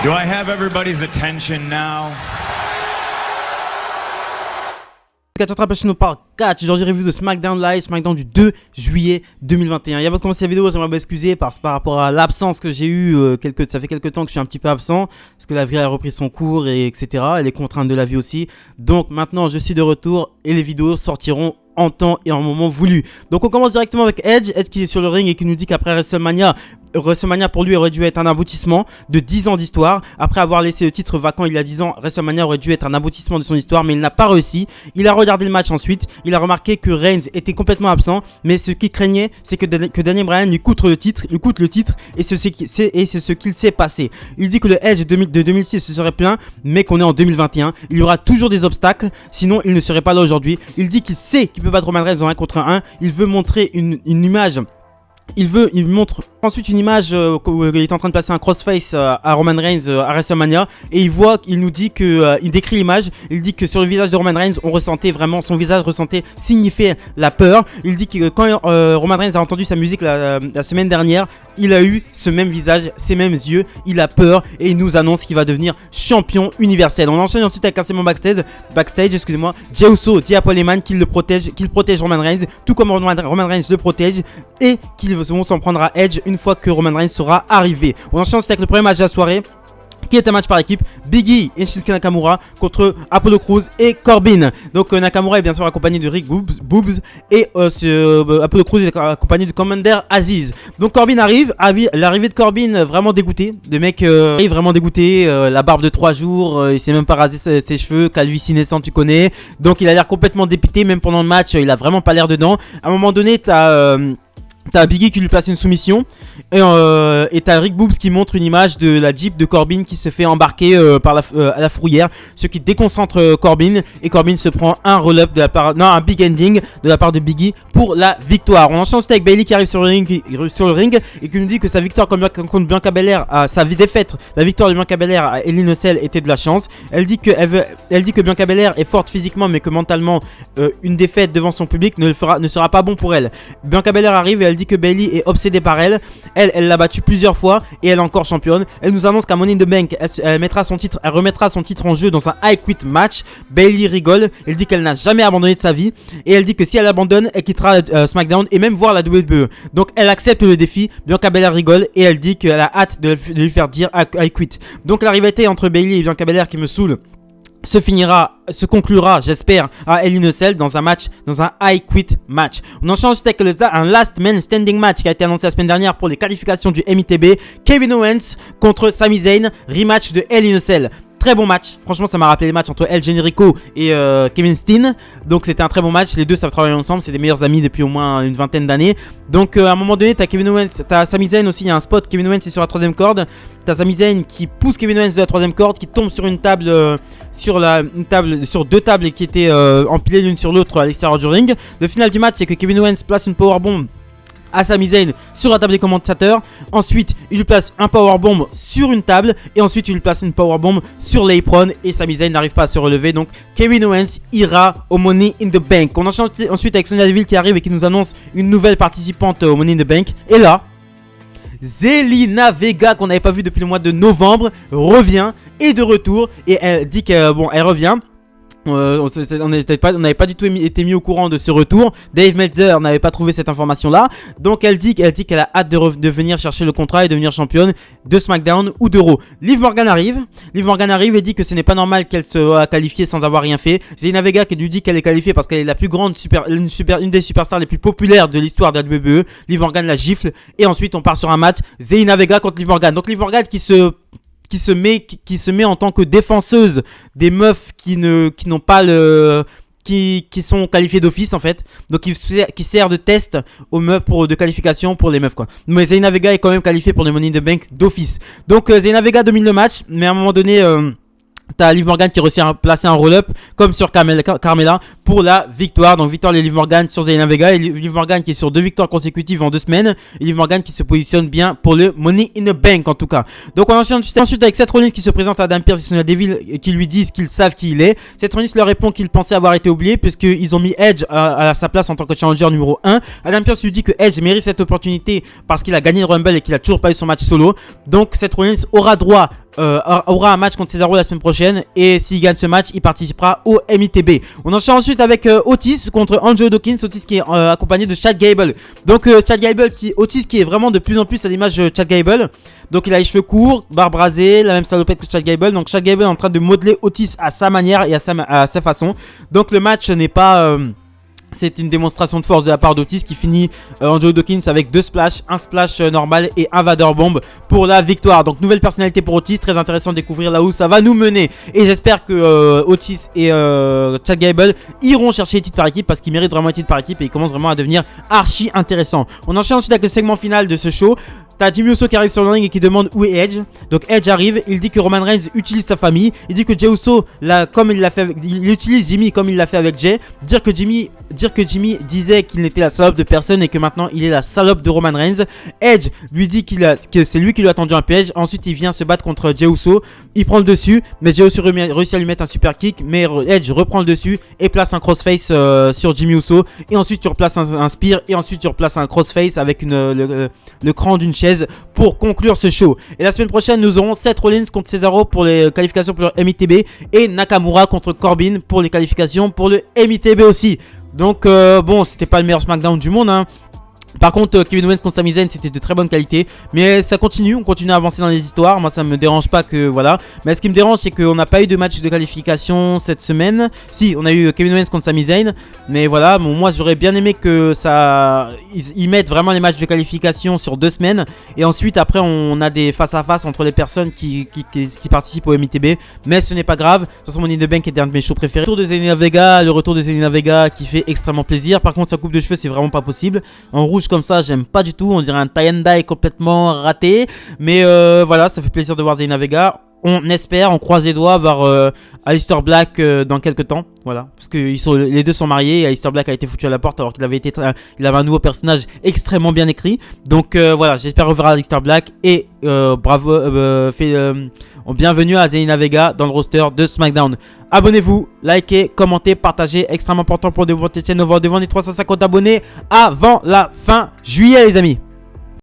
Do I have everybody's attention now? Nous parle 4, aujourd'hui review de SmackDown Live, SmackDown du 2 juillet 2021. Et avant de commencer la vidéo, j'aimerais m'excuser par rapport à l'absence que j'ai eu, ça fait quelques temps que je suis un petit peu absent, parce que la vie a repris son cours, et etc. Et les contraintes de la vie aussi. Donc maintenant je suis de retour et les vidéos sortiront en temps et en moment voulu. Donc on commence directement avec Edge qui est sur le ring et qui nous dit qu'après WrestleMania pour lui aurait dû être un aboutissement de 10 ans d'histoire. Après avoir laissé le titre vacant il y a 10 ans, WrestleMania aurait dû être un aboutissement de son histoire, mais il n'a pas réussi. Il a regardé le match ensuite, il a remarqué que Reigns était complètement absent, mais ce qu'il craignait, c'est que Daniel Bryan lui coûte le titre, et c'est ce qu'il s'est passé. Il dit que le Edge de 2006 se serait plein, mais qu'on est en 2021, il y aura toujours des obstacles, sinon il ne serait pas là aujourd'hui. Il dit qu'il sait qu'il peut battre Roman Reigns en 1 contre 1, il veut montrer une image. Il montre ensuite une image où il est en train de passer un crossface à Roman Reigns à WrestleMania, et il nous dit que il décrit l'image. Il dit que sur le visage de Roman Reigns, on ressentait vraiment, son visage signifiait la peur. Il dit que quand Roman Reigns a entendu sa musique la semaine dernière, il a eu ce même visage, ces mêmes yeux, il a peur et il nous annonce qu'il va devenir champion universel. On enchaîne ensuite avec un segment backstage, excusez-moi. Jey Uso dit à Paul Heyman qu'il protège Roman Reigns, tout comme Roman Reigns le protège, et qu'ils vont s'en prendre à Edge une fois que Roman Reigns sera arrivé. On enchaîne ensuite avec le premier match de la soirée, qui est un match par équipe, Big E et Shinsuke Nakamura contre Apollo Crews et Corbin. Donc Nakamura est bien sûr accompagné de Rick Boobs et Apollo Crews est accompagné du Commander Aziz. Donc Corbin arrive, l'arrivée de Corbin vraiment dégoûté, le mec arrive vraiment dégoûté, la barbe de 3 jours, il s'est même pas rasé ses cheveux, calvitie naissante tu connais, donc il a l'air complètement dépité, même pendant le match il a vraiment pas l'air dedans. À un moment donné t'as Big E qui lui place une soumission, et t'as Rick Boobs qui montre une image de la Jeep de Corbin qui se fait embarquer à la fourrière, ce qui déconcentre Corbin, et Corbin se prend un big ending de la part de Big E pour la victoire. On enchaîne avec Bayley qui arrive sur le ring et qui nous dit que sa victoire contre Bianca Belair, sa défaite, la victoire de Bianca Belair à Hell in a Cell était de la chance. Elle dit que Bianca Belair est forte physiquement, mais que mentalement une défaite devant son public ne sera pas bon pour elle. Bianca Belair arrive et elle dit que Bayley est obsédée par elle. Elle l'a battue plusieurs fois et elle est encore championne. Elle nous annonce qu'à Money in the Bank, elle remettra son titre en jeu dans un I Quit match. Bayley rigole. Elle dit qu'elle n'a jamais abandonné de sa vie, et elle dit que si elle abandonne, elle quittera SmackDown et même voir la WWE. Donc elle accepte le défi. Bianca Belair rigole et elle dit qu'elle a hâte de lui faire dire I quit. Donc la rivalité entre Bayley et Bianca Belair qui me saoule se conclura, j'espère, à Hell in a Cell dans un I Quit match. On enchaîne ensuite avec un Last Man Standing match qui a été annoncé la semaine dernière pour les qualifications du MITB. Kevin Owens contre Sami Zayn, rematch de Hell in a Cell. Très bon match, franchement ça m'a rappelé les matchs entre El Generico et Kevin Steen. Donc c'était un très bon match, les deux savent travailler ensemble, c'est des meilleurs amis depuis au moins une vingtaine d'années. Donc à un moment donné t'as Kevin Owens, t'as Sami Zayn aussi, il y a un spot, Kevin Owens est sur la 3ème corde. T'as Sami Zayn qui pousse Kevin Owens de la 3ème corde, qui tombe sur une table, sur 2 tables qui étaient empilées l'une sur l'autre à l'extérieur du ring. Le final du match c'est que Kevin Owens place une powerbomb à Sami Zayn sur la table des commentateurs. Ensuite il lui place un powerbomb sur une table, et ensuite il lui place une powerbomb sur l'apron, et Sami Zayn n'arrive pas à se relever. Donc Kevin Owens ira au Money in the Bank. On enchaîne ensuite avec Sonya Deville qui arrive et qui nous annonce une nouvelle participante au Money in the Bank. Et là Zelina Vega, qu'on n'avait pas vu depuis le mois de novembre, revient, et de retour, et elle dit qu'elle revient. On n'avait pas du tout été mis au courant de ce retour. Dave Meltzer n'avait pas trouvé cette information là. Donc elle dit qu'elle a hâte de venir chercher le contrat et devenir championne de SmackDown ou de Raw. Liv Morgan arrive et dit que ce n'est pas normal qu'elle soit qualifiée sans avoir rien fait. Zelina Vega qui lui dit qu'elle est qualifiée parce qu'elle est la plus grande une des superstars les plus populaires de l'histoire de la WWE. Liv Morgan la gifle, et ensuite on part sur un match Zelina Vega contre Liv Morgan. Donc Liv Morgan qui se met en tant que défenseuse des meufs qui n'ont pas qui sont qualifiées d'office en fait. Donc qui sert de test aux meufs de qualification pour les meufs quoi. Mais Zelina Vega est quand même qualifiée pour les Money in the Bank d'office. Donc Zelina Vega domine le match, mais à un moment donné t'as Liv Morgan qui réussit à placer un roll-up comme sur Carmella pour la victoire. Donc victoire de Liv Morgan sur Zelina Vega, et Liv Morgan qui est sur 2 victoires consécutives en 2 semaines, et Liv Morgan qui se positionne bien pour le Money in the Bank en tout cas. Donc on enchaîne ensuite avec Seth Rollins qui se présente à Adam Pearce et Sonya Deville et qui lui disent qu'ils savent qui il est. Seth Rollins leur répond qu'il pensait avoir été oublié puisqu'ils ont mis Edge à sa place en tant que challenger numéro 1. Adam Pearce lui dit que Edge mérite cette opportunité parce qu'il a gagné le Rumble et qu'il a toujours pas eu son match solo. Donc Seth Rollins aura droit aura un match contre Cesaro la semaine prochaine. Et s'il gagne ce match, il participera au MITB. On enchaîne ensuite avec Otis contre Angelo Dawkins. Otis qui est accompagné de Chad Gable. Donc Chad Gable Otis qui est vraiment de plus en plus à l'image de Chad Gable. Donc il a les cheveux courts, barbe rasée, la même salopette que Chad Gable. Donc Chad Gable est en train de modeler Otis à sa manière et à sa façon. Donc le match n'est pas... c'est une démonstration de force de la part d'Otis qui finit Angelo Dawkins avec 2 splashs, un splash normal et un Vader Bomb pour la victoire. Donc nouvelle personnalité pour Otis, très intéressant de découvrir là où ça va nous mener. Et j'espère que Otis et Chad Gable iront chercher les titres par équipe parce qu'ils méritent vraiment les titres par équipe et ils commencent vraiment à devenir archi intéressants. On enchaîne ensuite avec le segment final de ce show. T'as Jimmy Uso qui arrive sur le ring et qui demande où est Edge. Donc Edge arrive, il dit que Roman Reigns utilise sa famille. Il dit que Jey Uso, comme il l'a fait il utilise Jimmy comme il l'a fait avec Jey. Dire que Jimmy disait qu'il n'était la salope de personne et que maintenant il est la salope de Roman Reigns. Edge lui dit que c'est lui qui lui a tendu un piège. Ensuite il vient se battre contre Jey Uso. Il prend le dessus, mais Jey Uso réussit à lui mettre un super kick. Mais Edge reprend le dessus et place un crossface sur Jimmy Uso. Et ensuite tu replaces un spear. Et ensuite tu replaces un crossface avec le cran d'une chaise pour conclure ce show. Et la semaine prochaine nous aurons Seth Rollins contre Cesaro pour les qualifications pour le MITB et Nakamura contre Corbin pour les qualifications pour le MITB aussi. Donc bon, c'était pas le meilleur SmackDown du monde hein. Par contre Kevin Owens contre Sami Zayn c'était de très bonne qualité. Mais ça continue, on continue à avancer dans les histoires. Moi ça me dérange pas que voilà. Mais ce qui me dérange c'est qu'on n'a pas eu de match de qualification cette semaine. Si on a eu Kevin Owens contre Sami Zayn. Mais voilà, bon, moi j'aurais bien aimé que ça ils mettent vraiment les matchs de qualification sur 2 semaines. Et ensuite après on a des face à face entre les personnes qui participent au MITB. Mais ce n'est pas grave. De toute façon Money in the Bank était un de mes shows préférés. Le retour de Zelina Vega qui fait extrêmement plaisir. Par contre sa coupe de cheveux c'est vraiment pas possible. En rouge comme ça j'aime pas du tout, on dirait un tie and dye complètement raté. Mais voilà, ça fait plaisir de voir Zelina Vega. On espère, on croise les doigts voir Aleister Black dans quelques temps. Voilà, parce que les deux sont mariés et Aleister Black a été foutu à la porte alors qu'il avait un nouveau personnage extrêmement bien écrit. Donc voilà, j'espère revoir Aleister Black et bienvenue à Zelina Vega dans le roster de SmackDown. Abonnez-vous, likez, commentez, partagez, extrêmement important pour développer cette chaîne. On va devant les 350 abonnés avant la fin juillet les amis.